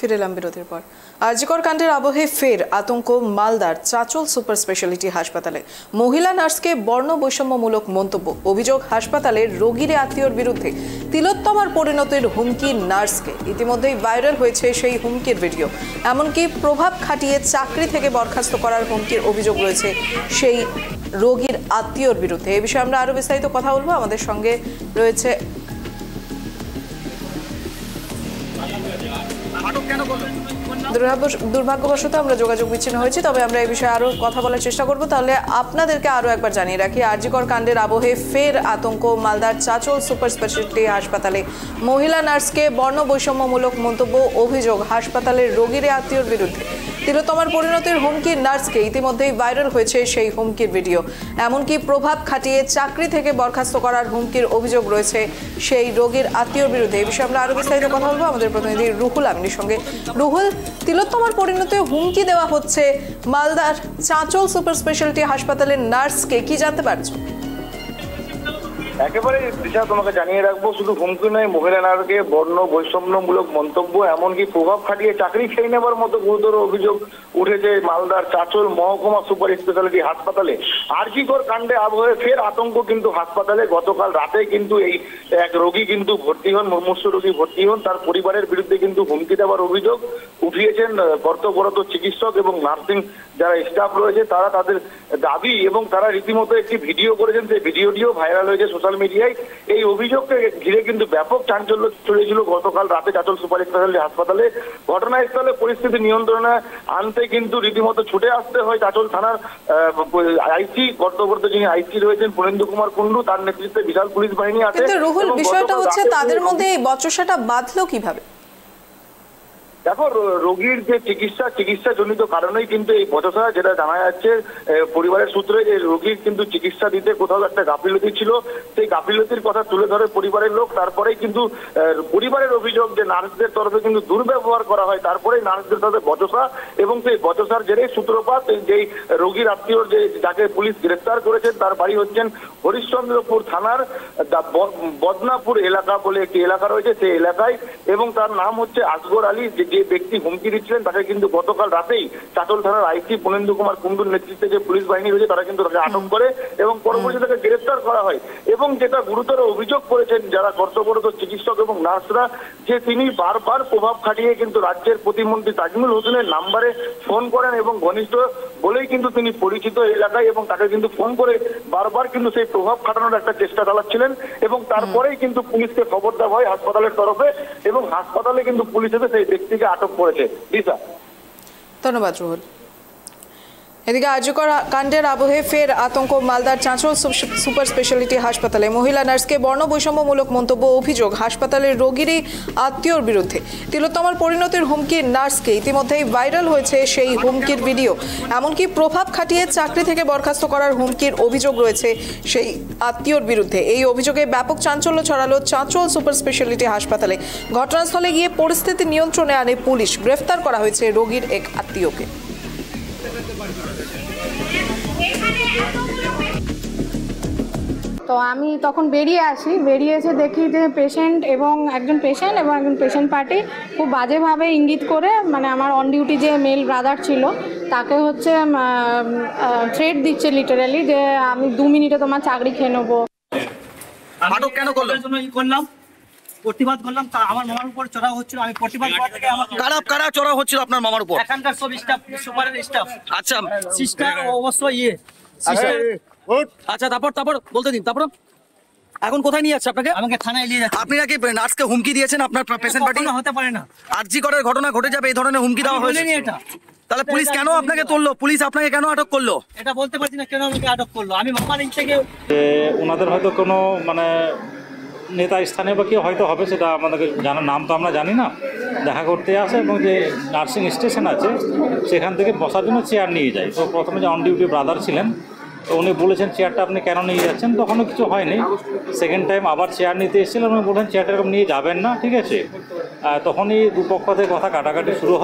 ফিরে এলাম বিরতির পর। আরজিকর কাণ্ডের আবহে ফের আতঙ্ক মালদার চাঁচল সুপার স্পেশালিটি হাসপাতালে। মহিলা নার্সকে বর্ণ বৈষম্যমূলক মন্তব্য, অভিযোগ হাসপাতালের রোগীর আত্মীয়র বিরুদ্ধে। তিলোত্তমার পরিণতির হুমকি নার্সকে। ইতিমধ্যেই ভাইরাল হয়েছে সেই হুমকির ভিডিও। এমনকি প্রভাব খাটিয়ে চাকরি থেকে বরখাস্ত করার হুমকির অভিযোগ রয়েছে সেই রোগীর আত্মীয়র বিরুদ্ধে। এ বিষয়ে আমরা আরো বিস্তারিত কথা বলবো। আমাদের সঙ্গে রয়েছে দুর্ভাগ্যবশত আমরা যোগাযোগ বিচ্ছিন্ন হয়েছি, তবে আমরা এই বিষয়ে আরো কথা বলার চেষ্টা করব। তাহলে আপনাদেরকে আরো একবার জানিয়ে রাখি, আরজিকর কাণ্ডের আবহে ফের আতঙ্ক মালদার চাঁচল সুপার স্পেশালিটি হাসপাতালে। মহিলা নার্সকে বর্ণ বৈষম্যমূলক মন্তব্য, অভিযোগ হাসপাতালের রোগীর আত্মীয়র বিরুদ্ধে। তিলোত্তমার পরিণতির হুমকি নার্সকে। ইতিমধ্যেই ভাইরাল হয়েছে সেই হুমকির ভিডিও। এমনকি প্রভাব খাটিয়ে চাকরি থেকে বরখাস্ত করার হুমকির অভিযোগ রয়েছে সেই রোগীর আত্মীয়র বিরুদ্ধে। এই বিষয়ে আমরা আরো বিস্তারিত কথা বলবো আমাদের প্রতিনিধি রুহুল আমিনের সঙ্গে। রুহুল, তিলোত্তমার পরিণতি হুমকি দেওয়া হচ্ছে মালদার চাঁচল সুপার স্পেশালিটি হাসপাতালের নার্সকে, কি জানতে পারছো? একেবারে দিশা, তোমাকে জানিয়ে রাখবো, শুধু হুমকি নয়, মহিলা নার্সকে বর্ণ বৈষম্যমূলক মন্তব্য, এমনকি প্রভাব খাটিয়ে চাকরি খেয়ে নেবার মতো গুরুতর অভিযোগ উঠেছে মালদার চাঁচল মহকুমা সুপার স্পেশালিটি হাসপাতালে। আরজিকর কাণ্ডে আবহে ফের আতঙ্ক কিন্তু হাসপাতালে। গতকাল রাতে কিন্তু এই এক রোগী কিন্তু ভর্তি হন, মুমূর্ষু রোগী ভর্তি হন। তার পরিবারের বিরুদ্ধে কিন্তু হুমকি দেওয়ার অভিযোগ উঠিয়েছেন কর্তব্যরত চিকিৎসক এবং নার্সিং যারা স্টাফ রয়েছে তারা। তাদের দাবি এবং তারা রীতিমতো একটি ভিডিও করেছেন, সেই ভিডিওটিও ভাইরাল হয়েছে সোশ্যাল মিডিয়ায়। এই অভিযোগকে ঘিরে কিন্তু ব্যাপক চাঞ্চল্য ছড়িয়েছিল গতকাল রাতে চাঁচল সুপার স্পেশালিটি হাসপাতালে। ঘটনাস্থলে পরিস্থিতি নিয়ন্ত্রণে আনতে কিন্তু রীতিমতো ছুটে আসতে হয় চাঁচল থানার আইসি, কর্তব্যরত যিনি আইসি রয়েছেন পুনেন্দু কুমার কুন্ডু, তার নেতৃত্বে বিশাল পুলিশ বাহিনী আছে। রুহুল, বিষয়টা হচ্ছে তাদের মধ্যে এই বচসাটা বাঁধলো কিভাবে? দেখো, রোগীর যে চিকিৎসা জনিত কারণেই কিন্তু এই বচসা, যেটা জানা যাচ্ছে পরিবারের সূত্রে, যে রোগীর কিন্তু চিকিৎসা দিতে কোথাও একটা গাফিলতি ছিল। সেই গাফিলতির কথা তুলে ধরে পরিবারের লোক। তারপরেই কিন্তু পরিবারের অভিযোগ যে নার্সদের তরফে কিন্তু দুর্ব্যবহার করা হয়, তারপরেই নার্সদের সাথে বচসা, এবং সেই বচসার জেরেই সূত্রপাত। যেই রোগীর আত্মীয় যাকে পুলিশ গ্রেফতার করেছেন তার বাড়ি হচ্ছেন হরিশ্চন্দ্রপুর থানার বদনাপুর এলাকা বলে একটি এলাকা রয়েছে, সেই এলাকায়। এবং তার নাম হচ্ছে আসগর আলী। যে ব্যক্তি হুমকি দিচ্ছিলেন তাকে কিন্তু গতকাল রাতেই চাঁচল থানার আইসি পুনেন্দু কুমার কুন্ডুর নেতৃত্বে যে পুলিশ বাহিনী রয়েছে তারা কিন্তু তাকে আটক করে এবং পরবর্তীতে তাকে গ্রেফতার করা হয়। এবং যেটা গুরুতর অভিযোগ করেছেন যারা কর্তব্যরত চিকিৎসক এবং নার্সরা, যে তিনি বারবার প্রভাব খাটিয়ে কিন্তু রাজ্যের প্রতিমন্ত্রী তাজমুল হোসেনের নাম্বারে ফোন করেন এবং ঘনিষ্ঠ বলেই কিন্তু তিনি পরিচিত এলাকায়, এবং তাকে কিন্তু ফোন করে বারবার কিন্তু সেই প্রভাব খাটানোর একটা চেষ্টা চালাচ্ছিলেন। এবং তারপরেই কিন্তু পুলিশকে খবর দেওয়া হয় হাসপাতালের তরফে, এবং হাসপাতালে কিন্তু পুলিশ এসে সেই ব্যক্তিকে আটক করেছে। দিশা, ধন্যবাদ রুহুল। এদিকে আরজিকর কাণ্ডের আবহে ফের আতঙ্ক মালদার চাঁচল সুপার স্পেশালিটি হাসপাতালে। মহিলা নার্সকে বর্ণ বৈষম্যমূলক মন্তব্য, অভিযোগ হাসপাতালের রোগীরই আত্মীয়র বিরুদ্ধে। তিলোত্তমার পরিণতির হুমকি নার্সকে। ইতিমধ্যেই ভাইরাল হয়েছে সেই হুমকির ভিডিও। এমনকি প্রভাব খাটিয়ে চাকরি থেকে বরখাস্ত করার হুমকির অভিযোগ রয়েছে সেই আত্মীয়র বিরুদ্ধে। এই অভিযোগে ব্যাপক চাঞ্চল্য ছড়ালো চাঁচল সুপার স্পেশালিটি হাসপাতালে। ঘটনাস্থলে গিয়ে পরিস্থিতি নিয়ন্ত্রণে আনে পুলিশ। গ্রেফতার করা হয়েছে রোগীর এক আত্মীয়কে। তো আমি তখন বেরিয়ে এসে দেখি যে একজন পেশেন্ট পার্টি খুব বাজেভাবে ইঙ্গিত করে, মানে আমার অন ডিউটি যে মেল ব্রাদার ছিল তাকে হচ্ছে থ্রেট দিচ্ছে লিটারালি, যে আমি 2 মিনিটে তোমার চাকরি খেয়ে নেবো। আটক কেন করলাম? প্রতিবাদ করলাম, তা আমার মামার উপর চড়াও হচ্ছিল। আমি প্রতিবাদ করা থেকে আমার কারা চড়াও হচ্ছিল আপনার মামার উপর? এখানকার সব স্টাফ, সুপারের স্টাফ। আচ্ছা, সিস্টার অবশ্যই আচ্ছা, তারপর বলতে দিন। তারপর এখন কোথায় নিয়ে যাচ্ছে আপনাকে? আমাকে থানায় নিয়ে যাচ্ছে। আপনি নাকি নার্সকে হুমকি দিয়েছেন আপনার পেশেন্ট পার্টি? হতে পারে না, আরজিকরের ঘটনা ঘটে যাবে এই ধরনের হুমকি দেওয়া হয়েছে এটা। তাহলে পুলিশ কেন আপনাকে তুললো? পুলিশ আপনাকে কেন আটক করলো? এটা বলতে পারছি না কেন আমাকে আটক করলো। আমি মামার থেকে ওনাদের হয়তো কোনো মানে নেতা স্থানীয় বা কেউ হয়তো হবে, সেটা আমাদেরকে জানার, নাম তো আমরা জানি না। দেখা করতে আসে এবং যে নার্সিং স্টেশন আছে সেখান থেকে বসার জন্য চেয়ার নিয়ে যায়। তো প্রথমে যে অন ডিউটি ব্রাদার ছিলেন, তো উনি বলেছেন চেয়ারটা আপনি কেন নিয়ে যাচ্ছেন? তখনও কিছু হয়নি। সেকেন্ড টাইম আবার চেয়ার নিতে এসেছিলেন, উনি বললেন চেয়ারটা এরকম নিয়ে যাবেন না, ঠিক আছে। তখনই দুপক্ষ থেকে কথা কাটাকাটি শুরু হয়।